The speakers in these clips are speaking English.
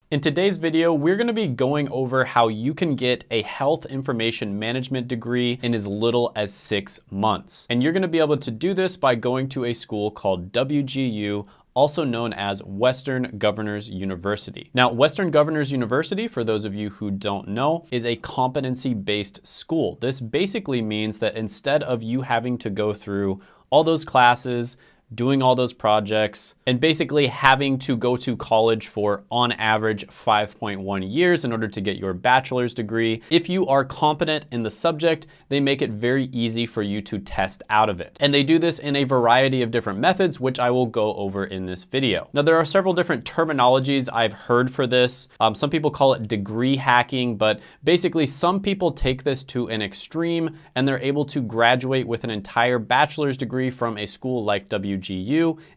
In today's video, we're going to be going over how you can get a health information management degree in as little as 6 months. And you're going to be able to do this by going to a school called WGU, also known as Western Governors University. Now, Western Governors University, for those of you who don't know, is a competency-based school. This basically means that instead of you having to go through all those classes, doing all those projects, and basically having to go to college for, on average, 5.1 years in order to get your bachelor's degree. If you are competent in the subject, they make it very easy for you to test out of it. And they do this in a variety of different methods, which I will go over in this video. Now, there are several different terminologies I've heard for this. Some people call it degree hacking, but basically some people take this to an extreme and they're able to graduate with an entire bachelor's degree from a school like WGU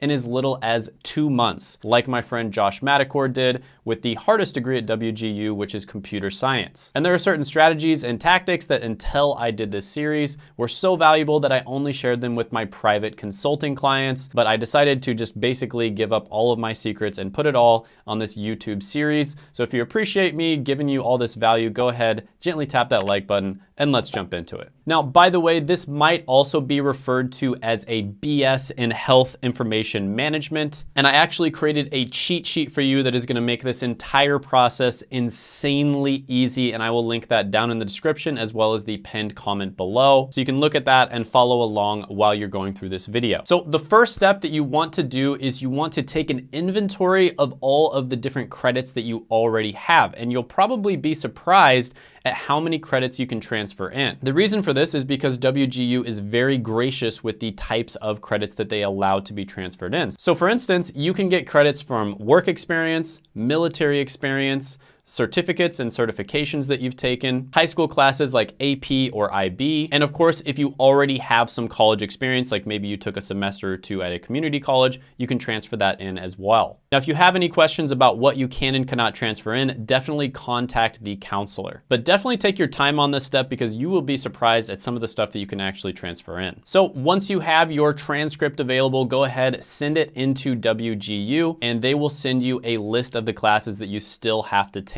in as little as 2 months, like my friend Josh Madakor did with the hardest degree at WGU, which is computer science. And there are certain strategies and tactics that until I did this series were so valuable that I only shared them with my private consulting clients, but I decided to just basically give up all of my secrets and put it all on this YouTube series. So if you appreciate me giving you all this value, go ahead, gently tap that like button, and let's jump into it. Now, by the way, this might also be referred to as a BS in health information management. And I actually created a cheat sheet for you that is gonna make this entire process insanely easy. And I will link that down in the description as well as the pinned comment below. So you can look at that and follow along while you're going through this video. So the first step that you want to do is you want to take an inventory of all of the different credits that you already have. And you'll probably be surprised at how many credits you can transfer in. The reason for this is because WGU is very gracious with the types of credits that they allow to be transferred in. So for instance, you can get credits from work experience, military experience, certificates and certifications that you've taken, high school classes like AP or IB, and of course, if you already have some college experience, like maybe you took a semester or two at a community college, you can transfer that in as well. Now, if you have any questions about what you can and cannot transfer in, definitely contact the counselor. But definitely take your time on this step because you will be surprised at some of the stuff that you can actually transfer in. So once you have your transcript available, go ahead, send it into WGU, and they will send you a list of the classes that you still have to take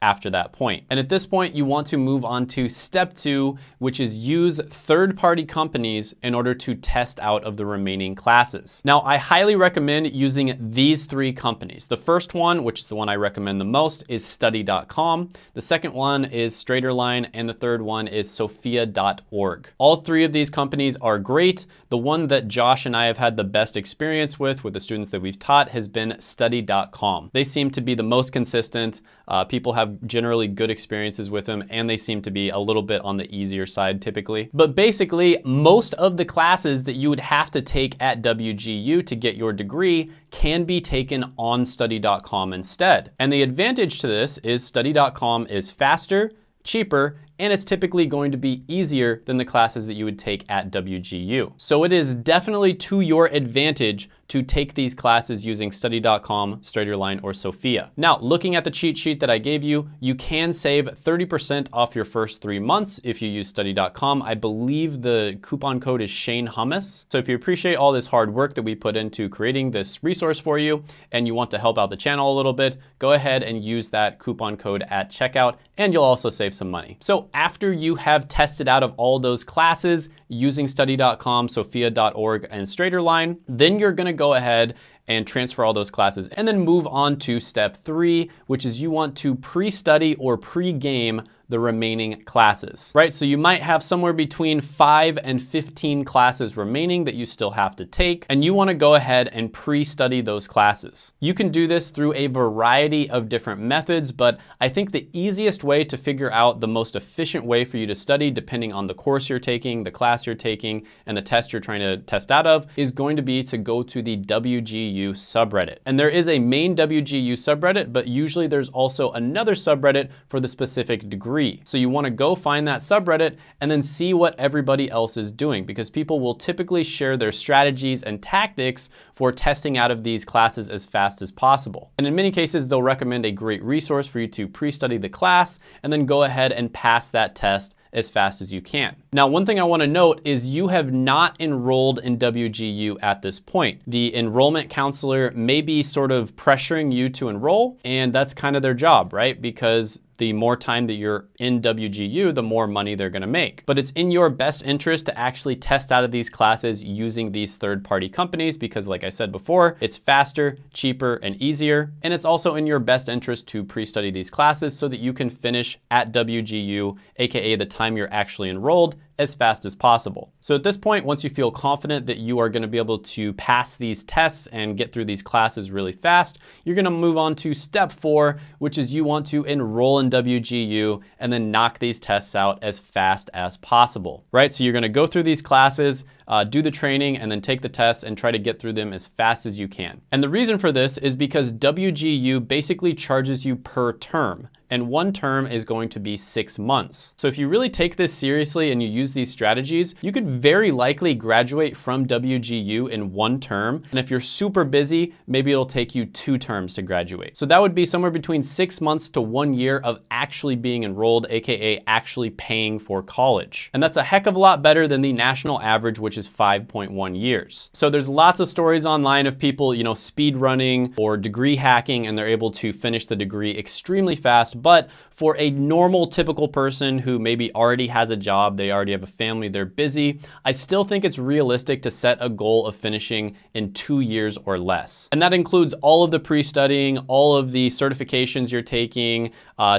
after that point. And at this point, you want to move on to step 2, which is use third-party companies in order to test out of the remaining classes. Now, I highly recommend using these 3 companies. The first one, which is the one I recommend the most, is study.com. The second one is Straighterline, and the third one is sophia.org. All 3 of these companies are great. The one that Josh and I have had the best experience with the students that we've taught has been study.com. They seem to be the most consistent. People have generally good experiences with them, and they seem to be a little bit on the easier side typically. But basically, most of the classes that you would have to take at WGU to get your degree can be taken on study.com instead. And the advantage to this is study.com is faster, cheaper, and it's typically going to be easier than the classes that you would take at WGU. So it is definitely to your advantage to take these classes using study.com, Straighterline, or Sophia. Now, looking at the cheat sheet that I gave you, you can save 30% off your first 3 months if you use study.com. I believe the coupon code is Shane Hummus. So if you appreciate all this hard work that we put into creating this resource for you and you want to help out the channel a little bit, go ahead and use that coupon code at checkout and you'll also save some money. So after you have tested out of all those classes using study.com, sophia.org, and Straighterline, then you're gonna go ahead and transfer all those classes and then move on to step 3, which is you want to pre-study or pre-game the remaining classes, right? So you might have somewhere between 5 and 15 classes remaining that you still have to take, and you want to go ahead and pre-study those classes. You can do this through a variety of different methods, but I think the easiest way to figure out the most efficient way for you to study, depending on the course you're taking, the class you're taking, and the test you're trying to test out of, is going to be to go to the WGU subreddit. And there is a main WGU subreddit, but usually there's also another subreddit for the specific degree. So you want to go find that subreddit and then see what everybody else is doing, because people will typically share their strategies and tactics for testing out of these classes as fast as possible. And in many cases, they'll recommend a great resource for you to pre-study the class and then go ahead and pass that test as fast as you can. Now, one thing I want to note is you have not enrolled in WGU at this point. The enrollment counselor may be sort of pressuring you to enroll, and that's kind of their job, right? Because the more time that you're in WGU, the more money they're gonna make. But it's in your best interest to actually test out of these classes using these third-party companies because, like I said before, it's faster, cheaper, and easier. And it's also in your best interest to pre-study these classes so that you can finish at WGU, aka the time you're actually enrolled, as fast as possible. So at this point, once you feel confident that you are gonna be able to pass these tests and get through these classes really fast, you're gonna move on to step 4, which is you want to enroll in WGU and then knock these tests out as fast as possible, right? So you're gonna go through these classes, do the training, and then take the tests and try to get through them as fast as you can. And the reason for this is because WGU basically charges you per term, and one term is going to be 6 months. So if you really take this seriously and you use these strategies, you could very likely graduate from WGU in 1 term. And if you're super busy, maybe it'll take you 2 terms to graduate. So that would be somewhere between 6 months to 1 year of actually being enrolled, aka actually paying for college. And that's a heck of a lot better than the national average, which is 5.1 years. So there's lots of stories online of people, speed running or degree hacking, and they're able to finish the degree extremely fast. But for a normal, typical person who maybe already has a job, they already have a family, they're busy, I still think it's realistic to set a goal of finishing in 2 years or less. And that includes all of the pre-studying, all of the certifications you're taking,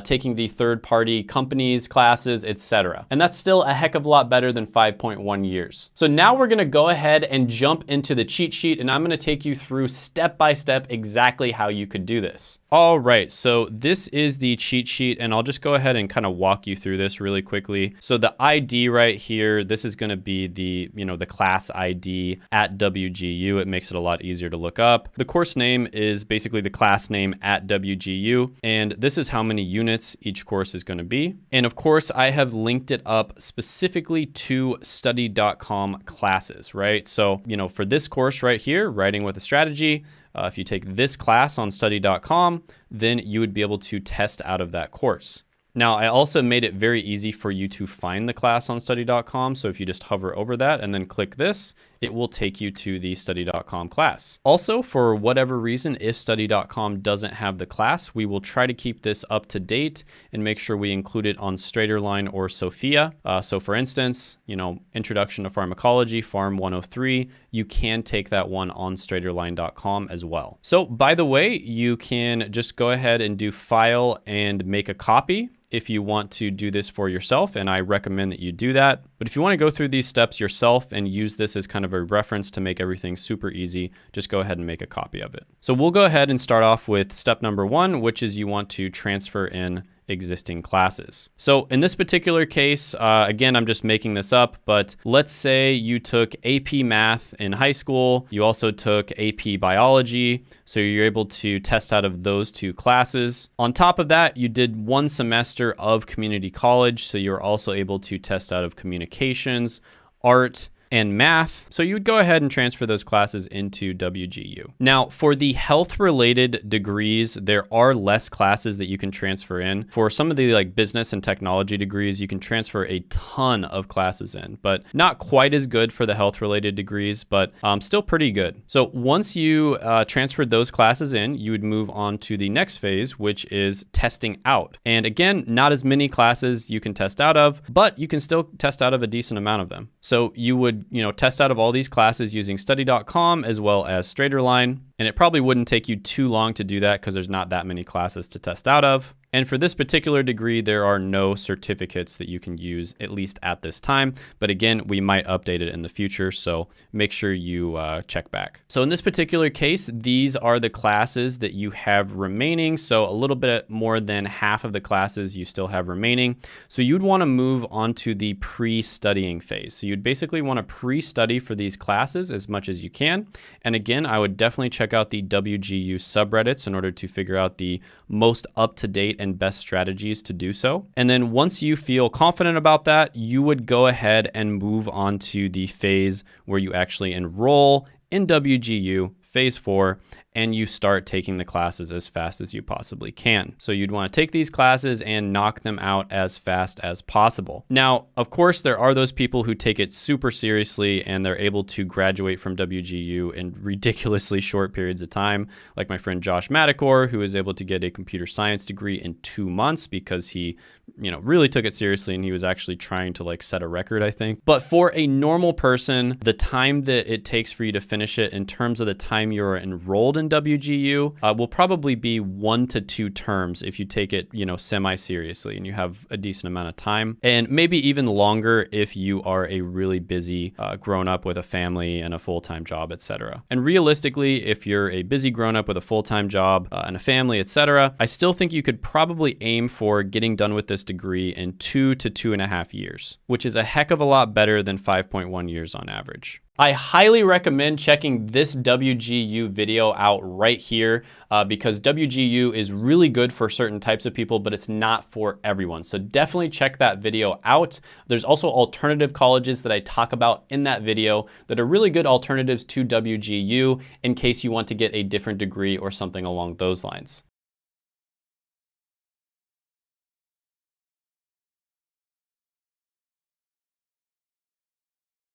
taking the third-party companies, classes, etc. And that's still a heck of a lot better than 5.1 years. So now we're gonna go ahead and jump into the cheat sheet, and I'm gonna take you through step by step exactly how you could do this. All right, so this is the cheat sheet, and I'll just go ahead and kind of walk you through this really quickly. So the ID right here, this is gonna be the, the class ID at WGU. It makes it a lot easier to look up. The course name is basically the class name at WGU, and this is how many units each course is gonna be. And of course, I have linked it up specifically to study.com classes, right? So, for this course right here, Writing with a Strategy, if you take this class on study.com, then you would be able to test out of that course. Now, I also made it very easy for you to find the class on study.com. So if you just hover over that and then click this, it will take you to the study.com class. Also, for whatever reason, if study.com doesn't have the class, we will try to keep this up to date and make sure we include it on Straighterline or Sophia. So for instance, Introduction to Pharmacology, Pharm 103, you can take that one on straighterline.com as well. So by the way, you can just go ahead and do File and make a copy if you want to do this for yourself, and I recommend that you do that. But if you want to go through these steps yourself and use this as kind of a reference to make everything super easy, just go ahead and make a copy of it. So we'll go ahead and start off with step number 1, which is you want to transfer in existing classes. So in this particular case, again, I'm just making this up, but let's say you took AP Math in high school. You also took AP Biology. So you're able to test out of those 2 classes. On top of that, you did 1 semester of community college. So you're also able to test out of communications, art, and math. So you would go ahead and transfer those classes into WGU. Now, for the health-related degrees, there are less classes that you can transfer in. For some of the business and technology degrees, you can transfer a ton of classes in, but not quite as good for the health-related degrees, but still pretty good. So once you transferred those classes in, you would move on to the next phase, which is testing out. And again, not as many classes you can test out of, but you can still test out of a decent amount of them. So you would test out of all these classes using study.com as well as Straighterline. And it probably wouldn't take you too long to do that because there's not that many classes to test out of. And for this particular degree, there are no certificates that you can use, at least at this time. But again, we might update it in the future, so make sure you check back. So in this particular case, these are the classes that you have remaining. So a little bit more than half of the classes you still have remaining. So you'd want to move on to the pre-studying phase. So you'd basically want to pre-study for these classes as much as you can. And again, I would definitely check out the WGU subreddits in order to figure out the most up-to-date and best strategies to do so. And then once you feel confident about that, you would go ahead and move on to the phase where you actually enroll in WGU, phase 4, and you start taking the classes as fast as you possibly can. So you'd want to take these classes and knock them out as fast as possible. Now, of course, there are those people who take it super seriously and they're able to graduate from WGU in ridiculously short periods of time, like my friend Josh Madakor, who was able to get a computer science degree in 2 months because he, really took it seriously and he was actually trying to like set a record, I think. But for a normal person, the time that it takes for you to finish it in terms of the time you're enrolled in WGU will probably be 1 to 2 terms if you take it, semi-seriously and you have a decent amount of time, and maybe even longer if you are a really busy grown-up with a family and a full-time job, etc. And realistically, if you're a busy grown-up with a full-time job and a family, etc., I still think you could probably aim for getting done with this degree in 2 to 2.5 years, which is a heck of a lot better than 5.1 years on average. I highly recommend checking this WGU video out right here because WGU is really good for certain types of people, but it's not for everyone. So definitely check that video out. There's also alternative colleges that I talk about in that video that are really good alternatives to WGU in case you want to get a different degree or something along those lines.